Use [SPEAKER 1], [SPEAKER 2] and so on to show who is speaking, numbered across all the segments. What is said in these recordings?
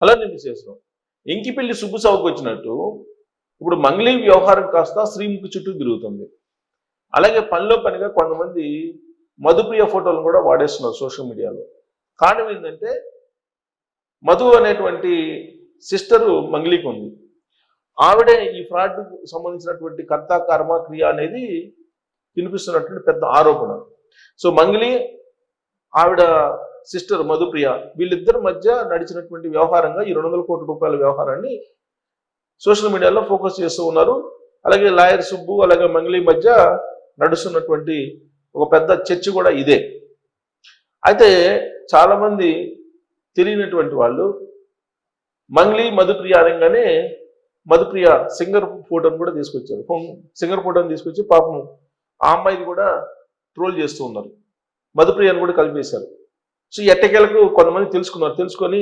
[SPEAKER 1] అలానే చేసాం. ఎంకిపెళ్లి సుబ్బు సావుకు వచ్చినట్టు ఇప్పుడు మంగళి వ్యవహారం కాస్త శ్రీముఖి చుట్టూ తిరుగుతుంది. అలాగే పనిలో పనిగా కొంతమంది మధుప్రియ ఫోటోలను కూడా వాడేస్తున్నారు సోషల్ మీడియాలో. కారణం ఏంటంటే మధు అనేటువంటి సిస్టరు మంగళికి ఉంది. ఆవిడే ఈ ఫ్రాడ్ సంబంధించినటువంటి కర్త కర్మ క్రియ అనేది వినిపిస్తున్నటువంటి పెద్ద ఆరోపణ. సో మంగళి ఆవిడ సిస్టర్ మధుప్రియ వీళ్ళిద్దరి మధ్య నడిచినటువంటి వ్యవహారంగా ఈ 200 కోట్ల రూపాయల వ్యవహారాన్ని సోషల్ మీడియాలో ఫోకస్ చేస్తూ ఉన్నారు. అలాగే లాయర్ సుబ్బు అలాగే మంగళి మధ్య నడుస్తున్నటువంటి ఒక పెద్ద చర్చ కూడా ఇదే. అయితే చాలామంది తెలియనటువంటి వాళ్ళు మంగళి మధుప్రియ అనగానే మధుప్రియ సింగర్ ఫోటోను కూడా తీసుకొచ్చారు. సింగర్ ఫోటోను తీసుకొచ్చి పాపం ఆ అమ్మాయిది కూడా ట్రోల్ చేస్తూ ఉన్నారు. మధుప్రియను కూడా కలిపేశారు. సో ఎట్టకేలకు కొంతమంది తెలుసుకొని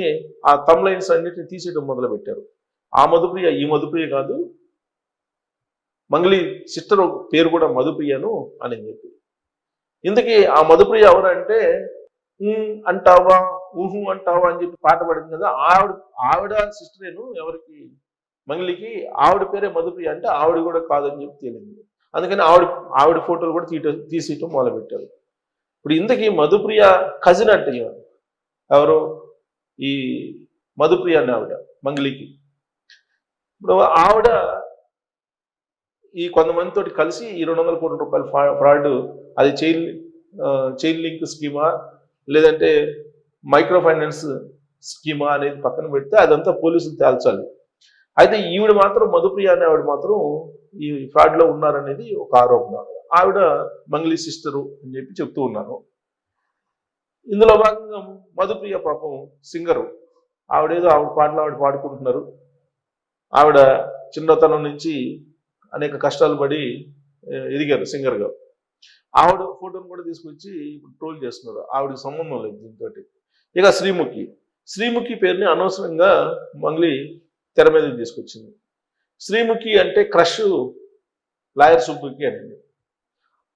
[SPEAKER 1] ఆ తమ్లైన్స్ అన్నిటిని తీసేయడం మొదలుపెట్టారు. ఆ మధుప్రియ ఈ మధుప్రియ కాదు, మంగళి సిస్టర్ పేరు కూడా మధుప్రియను అని చెప్పి. ఇందుకీ ఆ మధుప్రియ ఎవరంటే అంటావా ఊహు అంటావా అని చెప్పి పాట పడింది కదా, ఆవిడ సిస్టరేను ఎవరికి మంగళికి, ఆవిడ పేరే మధుప్రియ అంటే ఆవిడ కూడా కాదని చెప్పి తేలింది. అందుకని ఆవిడ ఫోటోలు కూడా తీసేయటం మొదలుపెట్టారు. ఇప్పుడు ఇంతకీ మధుప్రియ కజిన్ అంటే ఎవరు, ఈ మధుప్రియ అని ఆవిడ మంగళికి. ఇప్పుడు ఆవిడ ఈ కొంతమందితో కలిసి ఈ 200 కోట్ల రూపాయల ఫ్రాడ్, అది చైన్ లింక్ స్కీమా లేదంటే మైక్రో ఫైనాన్స్ స్కీమా అనేది పక్కన పెడితే అదంతా పోలీసులు తేల్చాలి. అయితే ఈవిడ మాత్రం మధుప్రియ అనే ఆవిడ మాత్రం ఈ ఫ్రాడ్లో ఉన్నారనేది ఒక ఆరోపణ. ఆవిడ మంగళి సిస్టరు అని చెప్పి చెప్తూ ఉన్నారు. ఇందులో భాగంగా మధుప్రియ పాపం సింగరు, ఆవిడ పాటలు ఆవిడ పాడుకుంటున్నారు. ఆవిడ చిన్నతనం నుంచి అనేక కష్టాలు పడి ఎదిగారు సింగర్గా. ఆవిడ ఫోటోను కూడా తీసుకొచ్చి ఇప్పుడు ట్రోల్ చేస్తున్నారు. ఆవిడకి సంబంధం లేదు దీంతో. ఇక శ్రీముఖి పేరుని అనవసరంగా మంగళి తెర మీద తీసుకొచ్చింది. శ్రీముఖి అంటే క్రష్ లాయర్ సుబ్బుకి అనేది.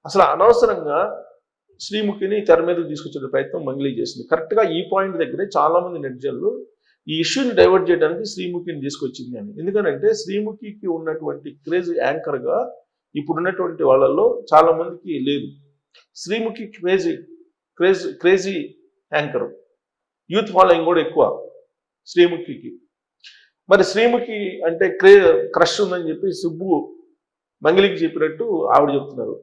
[SPEAKER 1] అసలు అనవసరంగా శ్రీముఖిని తెర మీద తీసుకొచ్చే ప్రయత్నం మంగళి చేసింది. కరెక్ట్గా ఈ పాయింట్ దగ్గరే చాలా మంది నెటిజన్లు ఈ ఇష్యూని డైవర్ట్ చేయడానికి శ్రీముఖిని తీసుకొచ్చింది అని. ఎందుకంటే శ్రీముఖికి ఉన్నటువంటి క్రేజ్ యాంకర్గా ఇప్పుడున్నటువంటి వాళ్ళల్లో చాలా మందికి లేదు. Sreemukhi crazy anchor, youth following కూడా ఎక్కువ శ్రీముఖికి. మరి శ్రీముఖి అంటే క్రష్ ఉందని చెప్పి సుబ్బు మంగళికి చెప్పినట్టు ఆవిడ చెప్తున్నారు.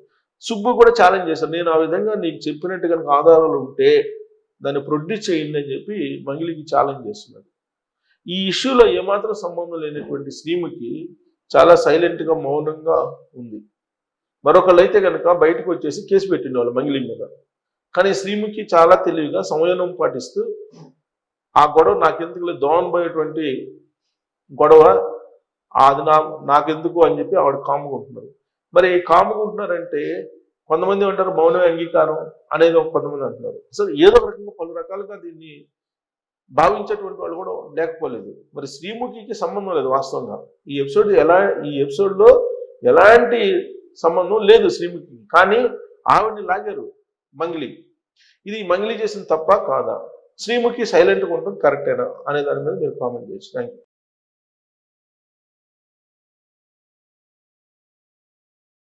[SPEAKER 1] సుబ్బు కూడా ఛాలెంజ్ చేశారు, నేను ఆ విధంగా నీకు చెప్పినట్టు కనుక ఆధారాలు ఉంటే దాన్ని ప్రొడ్యూస్ చేయండి అని చెప్పి మంగళికి ఛాలెంజ్ చేస్తున్నారు. ఈ ఇష్యూలో ఏమాత్రం సంబంధం లేనటువంటి శ్రీముఖి చాలా సైలెంట్గా మౌనంగా ఉంది. మరొకళ్ళు అయితే కనుక బయటకు వచ్చేసి కేసు పెట్టిండేవాళ్ళు మంగళి మీద. కానీ శ్రీముఖి చాలా తెలివిగా సంయమనం పాటిస్తూ ఆ గొడవ నాకెందుకు దోవనబోయేటువంటి గొడవ అది నాకెందుకు అని చెప్పి ఆవిడ కాముకుంటున్నారు. మరి కాముకుంటున్నారంటే కొంతమంది అంటారు మౌనమే అంగీకారం అనేది కొంతమంది అంటున్నారు. అసలు ఏదో ఒక రకంగా పలు రకాలుగా దీన్ని భావించేటువంటి వాళ్ళు కూడా లేకపోలేదు. మరి శ్రీముఖికి సంబంధం లేదు వాస్తవంగా. ఈ ఎపిసోడ్లో ఎలాంటి సంబంధం లేదు శ్రీముఖికి. కానీ ఆవిడని లాగారు మంగళి. ఇది మంగళి చేసిన తప్ప కాదా? శ్రీముఖి సైలెంట్గా ఉండడం కరెక్టేనా అనే దాని మీద మీరు కామెంట్ చేయొచ్చు. Thank you.